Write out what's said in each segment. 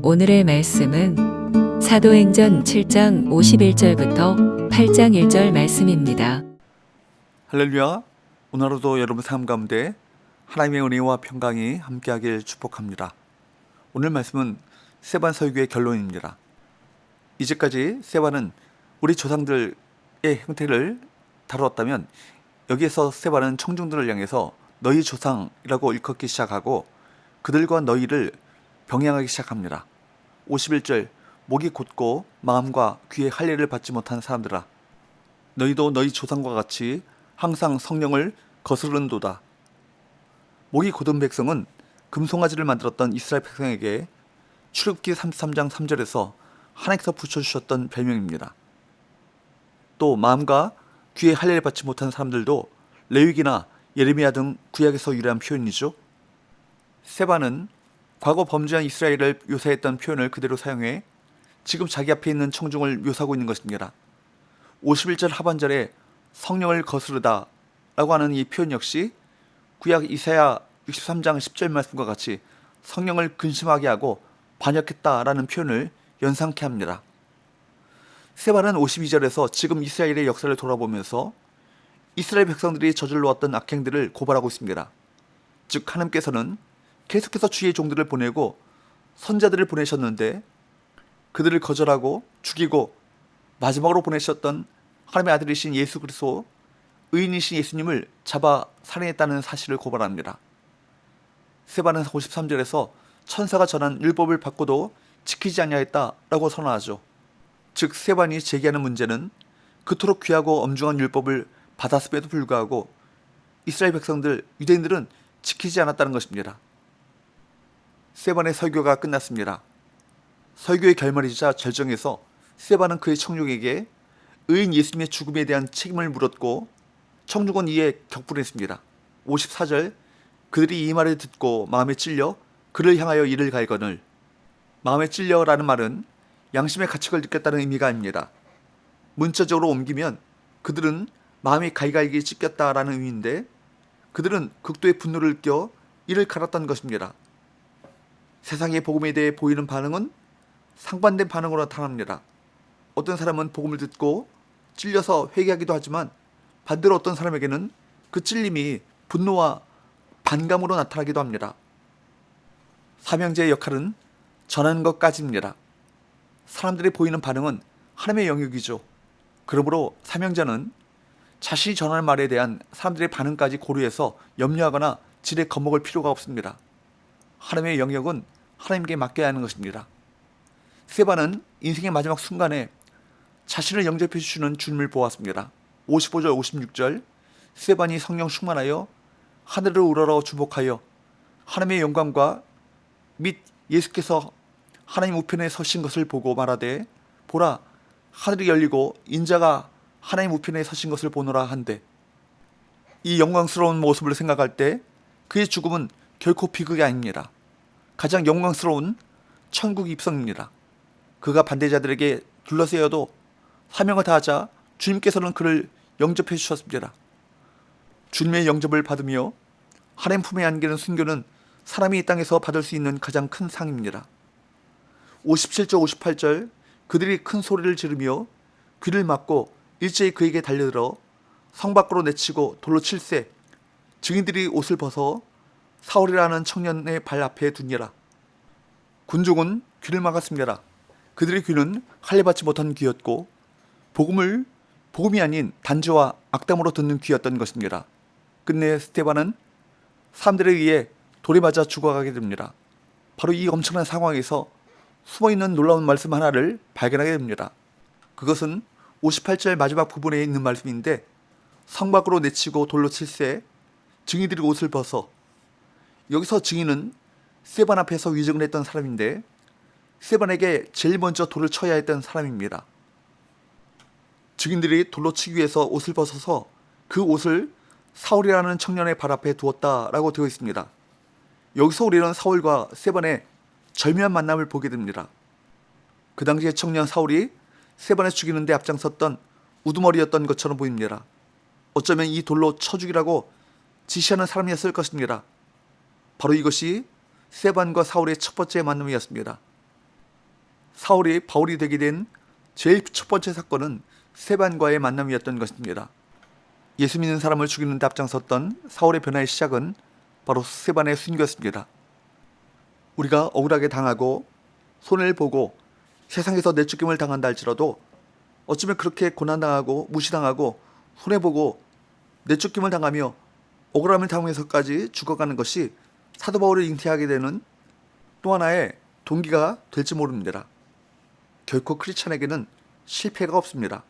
오늘의 말씀은 사도행전 7장 51절부터 8장 1절 말씀입니다. 할렐루야. 오늘 하루도 여러분 삶 가운데 하나님의 은혜와 평강이 함께하길 축복합니다. 오늘 말씀은 세반 설교의 결론입니다. 이제까지 세반은 우리 조상들의 형태를 다루었다면 여기에서 세반은 청중들을 향해서 너희 조상이라고 일컫기 시작하고 그들과 너희를 병행하기 시작합니다. 51절 목이 곧고 마음과 귀의 할례를 받지 못한 사람들아 너희도 너희 조상과 같이 항상 성령을 거스르는도다. 목이 곧은 백성은 금송아지를 만들었던 이스라엘 백성에게 출애굽기 33장 3절에서 하나님께서 붙여주셨던 별명입니다. 또 마음과 귀의 할례를 받지 못한 사람들도 레위기나 예레미야 등 구약에서 유래한 표현이죠. 세반은 과거 범죄한 이스라엘을 묘사했던 표현을 그대로 사용해 지금 자기 앞에 있는 청중을 묘사하고 있는 것입니다. 51절 하반절에 성령을 거스르다 라고 하는 이 표현 역시 구약 이사야 63장 10절 말씀과 같이 성령을 근심하게 하고 반역했다라는 표현을 연상케 합니다. 세반은 52절에서 지금 이스라엘의 역사를 돌아보면서 이스라엘 백성들이 저질러왔던 악행들을 고발하고 있습니다. 즉 하나님께서는 계속해서 주의 종들을 보내고 선자들을 보내셨는데 그들을 거절하고 죽이고 마지막으로 보내셨던 하나님의 아들이신 예수 그리스도 의인이신 예수님을 잡아 살인했다는 사실을 고발합니다. 세반은 53절에서 천사가 전한 율법을 받고도 지키지 아니하였다라고 선언하죠. 즉 세반이 제기하는 문제는 그토록 귀하고 엄중한 율법을 받았음에도 불구하고 이스라엘 백성들, 유대인들은 지키지 않았다는 것입니다. 세반의 설교가 끝났습니다. 설교의 결말이자 절정에서 세반은 그의 청중에게 의인 예수님의 죽음에 대한 책임을 물었고 청중은 이에 격분했습니다. 54절 그들이 이 말을 듣고 마음에 찔려 그를 향하여 이를 갈거늘. 마음에 찔려라는 말은 양심의 가책을 느꼈다는 의미가 아닙니다. 문자적으로 옮기면 그들은 마음이 갈갈기 찢겼다라는 의미인데 그들은 극도의 분노를 느껴 이를 갈았던 것입니다. 세상의 복음에 대해 보이는 반응은 상반된 반응으로 나타납니다. 어떤 사람은 복음을 듣고 찔려서 회개하기도 하지만 반대로 어떤 사람에게는 그 찔림이 분노와 반감으로 나타나기도 합니다. 사명자의 역할은 전하는 것까지입니다. 사람들이 보이는 반응은 하나님의 영역이죠. 그러므로 사명자는 자신이 전하는 말에 대한 사람들의 반응까지 고려해서 염려하거나 지레 겁먹을 필요가 없습니다. 하나님의 영역은 하나님께 맡겨야 하는 것입니다. 세반은 인생의 마지막 순간에 자신을 영접해 주시는 주님을 보았습니다. 55절 56절 세반이 성령 충만하여 하늘을 우러러 주목하여 하나님의 영광과 및 예수께서 하나님 우편에 서신 것을 보고 말하되 보라 하늘이 열리고 인자가 하나님 우편에 서신 것을 보노라 한데 이 영광스러운 모습을 생각할 때 그의 죽음은 결코 비극이 아닙니다. 가장 영광스러운 천국 입성입니다. 그가 반대자들에게 둘러싸여도 사명을 다하자 주님께서는 그를 영접해 주셨습니다. 주님의 영접을 받으며 하나님 품에 안기는 순교는 사람이 이 땅에서 받을 수 있는 가장 큰 상입니다. 57절 58절 그들이 큰 소리를 지르며 귀를 막고 일제히 그에게 달려들어 성 밖으로 내치고 돌로 칠세 증인들이 옷을 벗어 사울이라는 청년의 발 앞에 두니라. 군중은 귀를 막았습니다. 그들의 귀는 할례받지 못한 귀였고 복음이 아닌 단죄와 악담으로 듣는 귀였던 것입니다. 끝내 스데반은 사람들에 의해 돌에 맞아 죽어가게 됩니다. 바로 이 엄청난 상황에서 숨어있는 놀라운 말씀 하나를 발견하게 됩니다. 그것은 58절 마지막 부분에 있는 말씀인데 성 밖으로 내치고 돌로 칠세 증인들이 옷을 벗어. 여기서 증인은 세반 앞에서 위증을 했던 사람인데 세반에게 제일 먼저 돌을 쳐야 했던 사람입니다. 증인들이 돌로 치기 위해서 옷을 벗어서 그 옷을 사울이라는 청년의 발 앞에 두었다라고 되어 있습니다. 여기서 우리는 사울과 세반의 절묘한 만남을 보게 됩니다. 그 당시에 청년 사울이 세반을 죽이는 데 앞장섰던 우두머리였던 것처럼 보입니다. 어쩌면 이 돌로 쳐 죽이라고 지시하는 사람이었을 것입니다. 바로 이것이 스데반과 사울의 첫 번째 만남이었습니다. 사울이 바울이 되게 된 제일 첫 번째 사건은 스데반과의 만남이었던 것입니다. 예수 믿는 사람을 죽이는 데 앞장섰던 사울의 변화의 시작은 바로 스데반의 순교였습니다. 우리가 억울하게 당하고 손해를 보고 세상에서 내쫓김을 당한다 할지라도 어쩌면 그렇게 고난당하고 무시당하고 손해보고 내쫓김을 당하며 억울함을 당하면서까지 죽어가는 것이 사도 바울을 잉태하게 되는 또 하나의 동기가 될지 모릅니다. 결코 크리스찬에게는 실패가 없습니다.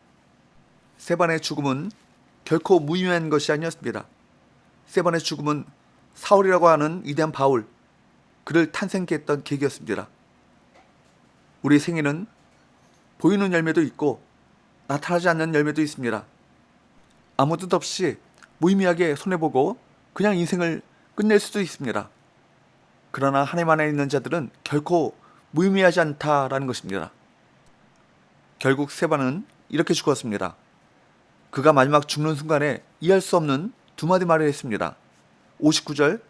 스데반의 죽음은 결코 무의미한 것이 아니었습니다. 스데반의 죽음은 사울이라고 하는 위대한 바울, 그를 탄생케 했던 계기였습니다. 우리 생에는 보이는 열매도 있고 나타나지 않는 열매도 있습니다. 아무 뜻 없이 무의미하게 손해보고 그냥 인생을 끝낼 수도 있습니다. 그러나 하나님 안에 있는 자들은 결코 무의미하지 않다라는 것입니다. 결국 스데반은 이렇게 죽었습니다. 그가 마지막 죽는 순간에 이해할 수 없는 두 마디 말을 했습니다. 59절,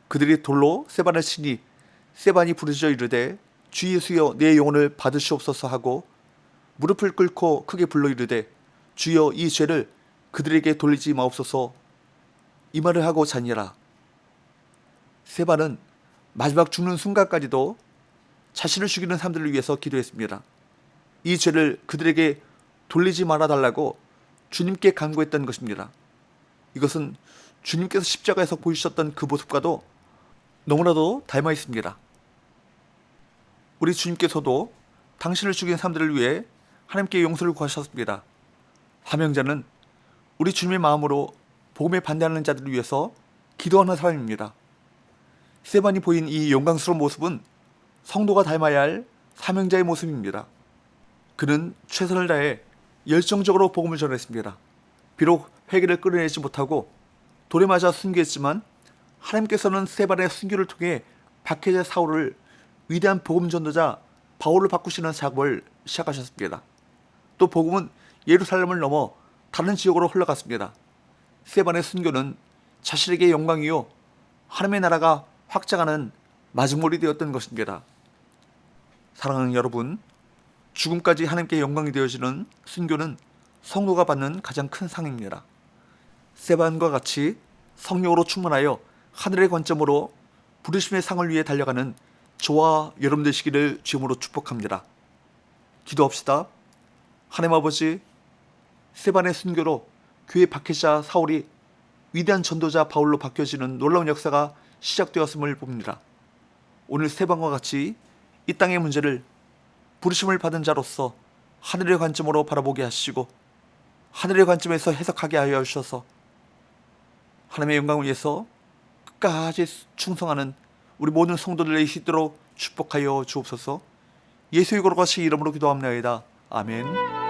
그들이 돌로 스데반을 치니 스데반이 부르짖어 이르되 주 예수여 내 영혼을 받으시옵소서 하고 무릎을 꿇고 크게 불러 이르되 주여 이 죄를 그들에게 돌리지 마옵소서, 이 말을 하고 자니라. 스데반은 마지막 죽는 순간까지도 자신을 죽이는 사람들을 위해서 기도했습니다. 이 죄를 그들에게 돌리지 말아달라고 주님께 간구했던 것입니다. 이것은 주님께서 십자가에서 보여주셨던 그 모습과도 너무나도 닮아 있습니다. 우리 주님께서도 당신을 죽인 사람들을 위해 하나님께 용서를 구하셨습니다. 사명자는 우리 주님의 마음으로 복음에 반대하는 자들을 위해서 기도하는 사람입니다. 스데반이 보인 이 영광스러운 모습은 성도가 닮아야 할 사명자의 모습입니다. 그는 최선을 다해 열정적으로 복음을 전했습니다. 비록 회개를 끌어내지 못하고 돌에 맞아 순교했지만 하나님께서는 스데반의 순교를 통해 박해자 사울을 위대한 복음 전도자 바울을 바꾸시는 작업을 시작하셨습니다. 또 복음은 예루살렘을 넘어 다른 지역으로 흘러갔습니다. 스데반의 순교는 자신에게 영광이요 하나님의 나라가 확장하는 마중물이 되었던 것입니다. 사랑하는 여러분, 죽음까지 하나님께 영광이 되어지는 순교는 성도가 받는 가장 큰 상입니다. 스데반과 같이 성령으로 충만하여 하늘의 관점으로 부르심의 상을 위해 달려가는 저와 여러분 되시기를 주님으로 축복합니다. 기도합시다. 하나님 아버지, 스데반의 순교로 교회 박해자 사울이 위대한 전도자 바울로 바뀌어지는 놀라운 역사가 시작되었음을 봅니다. 오늘 스데반과 같이 이 땅의 문제를 부르심을 받은 자로서 하늘의 관점으로 바라보게 하시고 하늘의 관점에서 해석하게 하여 주셔서 하나님의 영광을 위해서 끝까지 충성하는 우리 모든 성도들의 있도록 축복하여 주옵소서. 예수의 거룩하신 이름으로 기도합니다. 아멘.